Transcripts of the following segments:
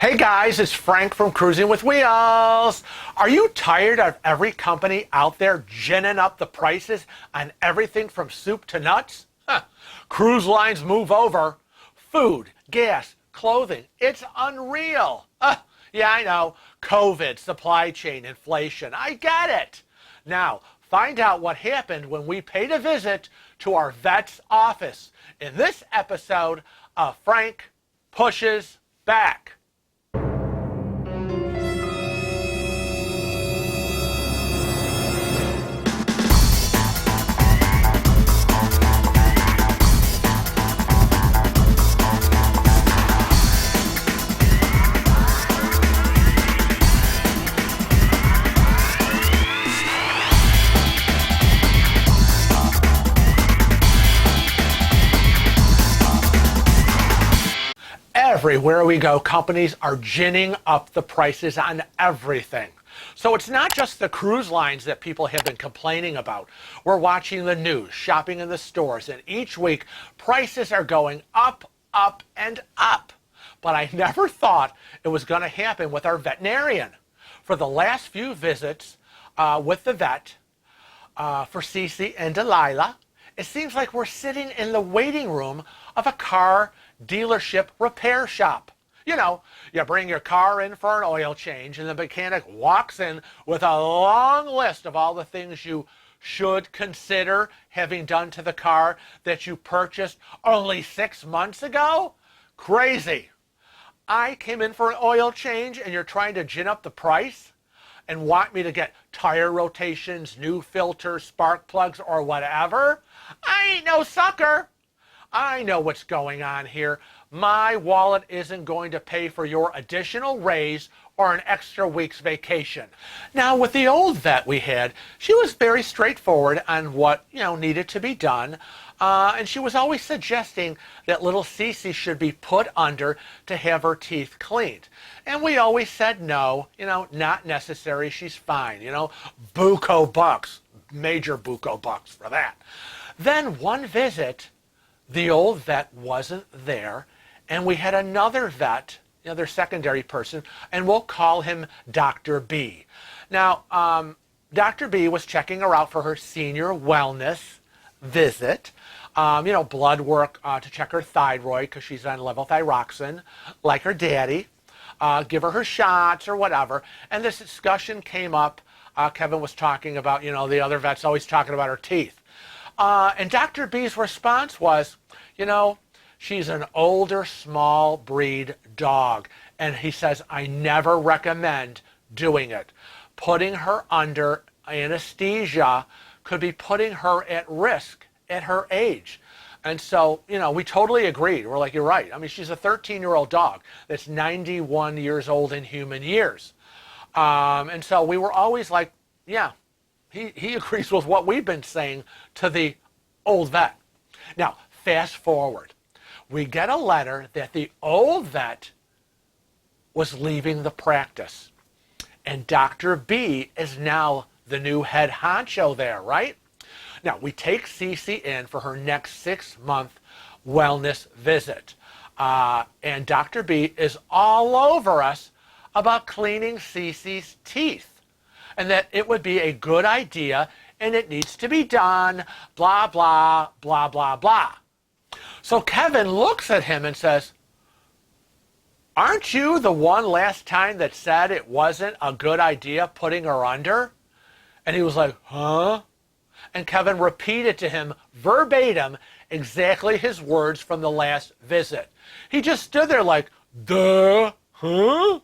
Hey guys, it's Frank from Cruising with Wheels. Are you tired of every company out there ginning up the prices on everything from soup to nuts? Cruise lines move over. Food, gas, clothing, it's unreal. Yeah, I know. COVID, supply chain, inflation. I get it. Now, find out what happened when we paid a visit to our vet's office in this episode of Frank Pushes Back. Everywhere we go, companies are ginning up the prices on everything. So it's not just the cruise lines that people have been complaining about. We're watching the news, shopping in the stores, and each week prices are going up, up, and up. But I never thought it was going to happen with our veterinarian. For the last few visits with the vet for Cece and Delilah, it seems like we're sitting in the waiting room of a car dealership repair shop. You know, you bring your car in for an oil change and the mechanic walks in with a long list of all the things you should consider having done to the car that you purchased only 6 months ago? Crazy. I came in for an oil change and you're trying to gin up the price and want me to get tire rotations, new filters, spark plugs, or whatever? I ain't no sucker. I know what's going on here. My wallet isn't going to pay for your additional raise or an extra week's vacation. Now, with the old vet we had, she was very straightforward on what, needed to be done. And she was always suggesting that little Cece should be put under to have her teeth cleaned. And we always said no, not necessary, she's fine, buco bucks, major buco bucks for that. Then one visit, the old vet wasn't there, and we had another vet, their secondary person, and we'll call him Dr. B. Now, Dr. B was checking her out for her senior wellness visit, blood work to check her thyroid because she's on levothyroxine, like her daddy, give her shots or whatever. And this discussion came up. Kevin was talking about, the other vet's always talking about her teeth. And Dr. B's response was, she's an older, small breed dog. And he says, I never recommend doing it. Putting her under anesthesia could be putting her at risk at her age. And so, we totally agreed. We're like, you're right. I mean, she's a 13-year-old dog that's 91 years old in human years. And so we were always like, yeah, he agrees with what we've been saying to the old vet. Now, fast forward. We get a letter that the old vet was leaving the practice. And Dr. B is now the new head honcho there, right? Now, we take Cece in for her next 6-month wellness visit. And Dr. B is all over us about cleaning Cece's teeth. And that it would be a good idea and it needs to be done, blah, blah, blah, blah, blah. So Kevin looks at him and says, aren't you the one last time that said it wasn't a good idea putting her under? And he was like, huh? And Kevin repeated to him verbatim exactly his words from the last visit. He just stood there like, duh, huh?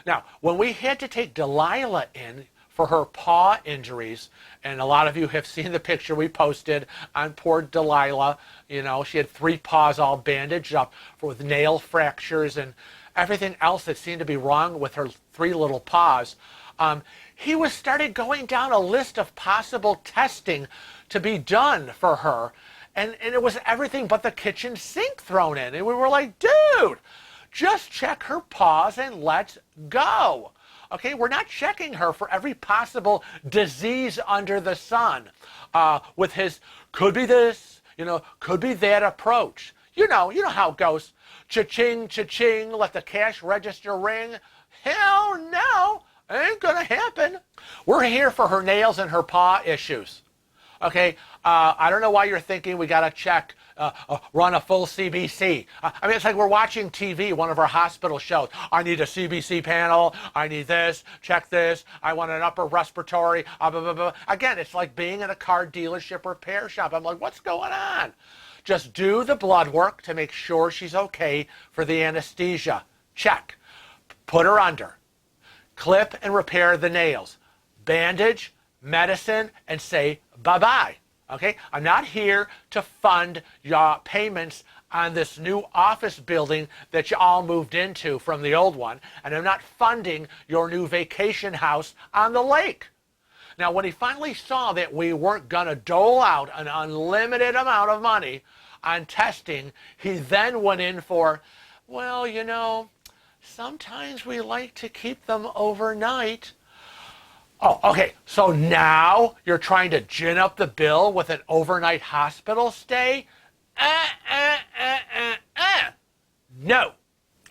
Now, when we had to take Delilah in for her paw injuries, and a lot of you have seen the picture we posted on poor Delilah, she had 3 paws all bandaged up with nail fractures and everything else that seemed to be wrong with her 3 little paws. He was started going down a list of possible testing to be done for her, and it was everything but the kitchen sink thrown in. And we were like, dude, just check her paws and let's go. Okay, we're not checking her for every possible disease under the sun with his could be this, could be that approach. You know how it goes. Cha-ching, cha-ching, let the cash register ring. Hell no, ain't gonna happen. We're here for her nails and her paw issues. Okay, I don't know why you're thinking we gotta check, run a full CBC. I mean, it's like we're watching TV, one of our hospital shows. I need a CBC panel, I need this, check this, I want an upper respiratory, blah, blah, blah. Again, it's like being in a car dealership repair shop. I'm like, what's going on? Just do the blood work to make sure she's okay for the anesthesia. Check. Put her under. Clip and repair the nails. Bandage, medicine, and say bye-bye. Okay? I'm not here to fund your payments on this new office building that you all moved into from the old one, and I'm not funding your new vacation house on the lake. Now, when he finally saw that we weren't going to dole out an unlimited amount of money on testing, he then went in for, well, you know, sometimes we like to keep them overnight. Oh, okay. So now you're trying to gin up the bill with an overnight hospital stay? No.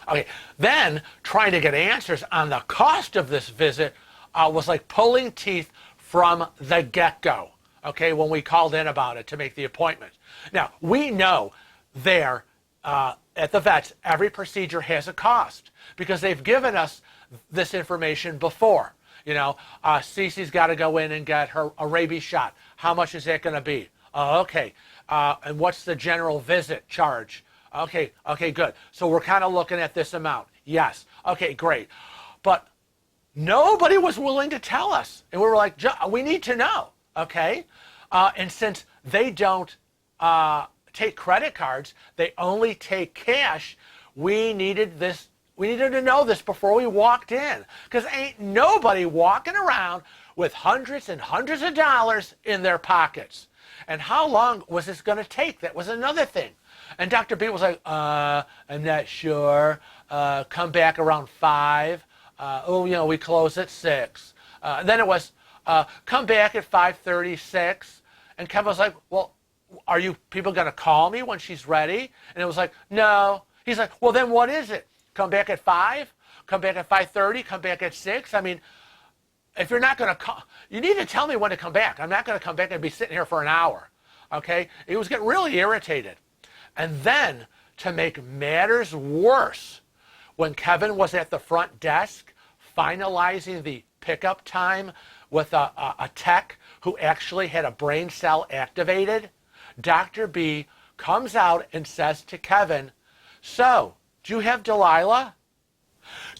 Okay. Then trying to get answers on the cost of this visit was like pulling teeth from the get-go. Okay, when we called in about it to make the appointment. Now, we know there at the vets, every procedure has a cost because they've given us this information before. You know, Cece's got to go in and get a rabies shot. How much is that going to be? Okay. And what's the general visit charge? Okay, good. So we're kind of looking at this amount. Yes. Okay, great. But nobody was willing to tell us. And we were like, we need to know. Okay? And since they don't take credit cards, they only take cash, we needed to know this before we walked in, because ain't nobody walking around with hundreds and hundreds of dollars in their pockets. And how long was this going to take? That was another thing. And Dr. B was like, I'm not sure. Come back around 5. We close at 6. Then it was, come back at 5:36. And Kevin was like, well, are you people going to call me when she's ready? And it was like, no. He's like, well, then what is it? Come back at 5? Come back at 5:30? Come back at 6? I mean, if you're not going to call, you need to tell me when to come back. I'm not going to come back and be sitting here for an hour. Okay? He was getting really irritated. And then, to make matters worse, when Kevin was at the front desk finalizing the pickup time with a tech who actually had a brain cell activated, Dr. B comes out and says to Kevin, so, do you have Delilah?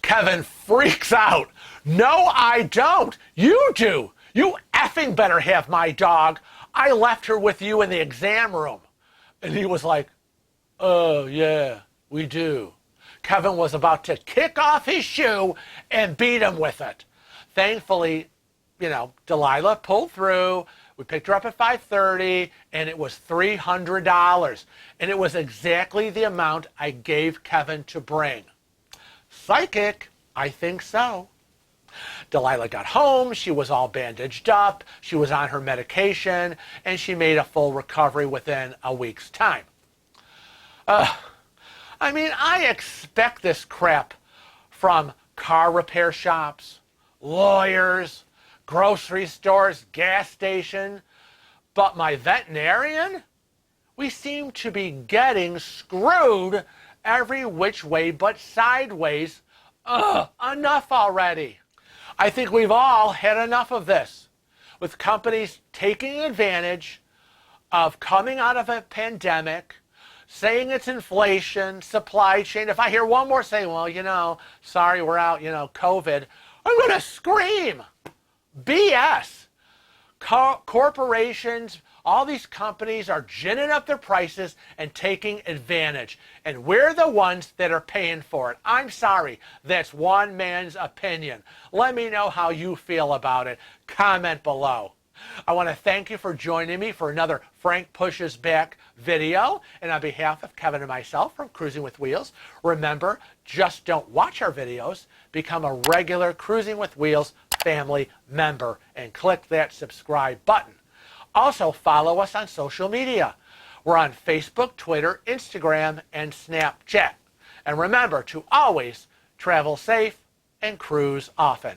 Kevin freaks out. No, I don't. You do. You effing better have my dog. I left her with you in the exam room. And he was like, oh, yeah, we do. Kevin was about to kick off his shoe and beat him with it. Thankfully, Delilah pulled through. We picked her up at 5:30, and it was $300. And it was exactly the amount I gave Kevin to bring. Psychic, I think so. Delilah got home. She was all bandaged up. She was on her medication, and she made a full recovery within a week's time. I expect this crap from car repair shops, lawyers, grocery stores, gas station, but my veterinarian? We seem to be getting screwed every which way but sideways. Enough already. I think we've all had enough of this, with companies taking advantage of coming out of a pandemic, saying it's inflation, supply chain. If I hear one more say, well, sorry, we're out, COVID, I'm going to scream. BS. Corporations, all these companies are ginning up their prices and taking advantage. And we're the ones that are paying for it. I'm sorry. That's one man's opinion. Let me know how you feel about it. Comment below. I want to thank you for joining me for another Frank Pushes Back video. And on behalf of Kevin and myself from Cruising with Wheels, remember, just don't watch our videos. Become a regular Cruising with Wheels family member and click that subscribe button. Also, follow us on social media. We're on Facebook, Twitter, Instagram, and Snapchat. And remember to always travel safe and cruise often.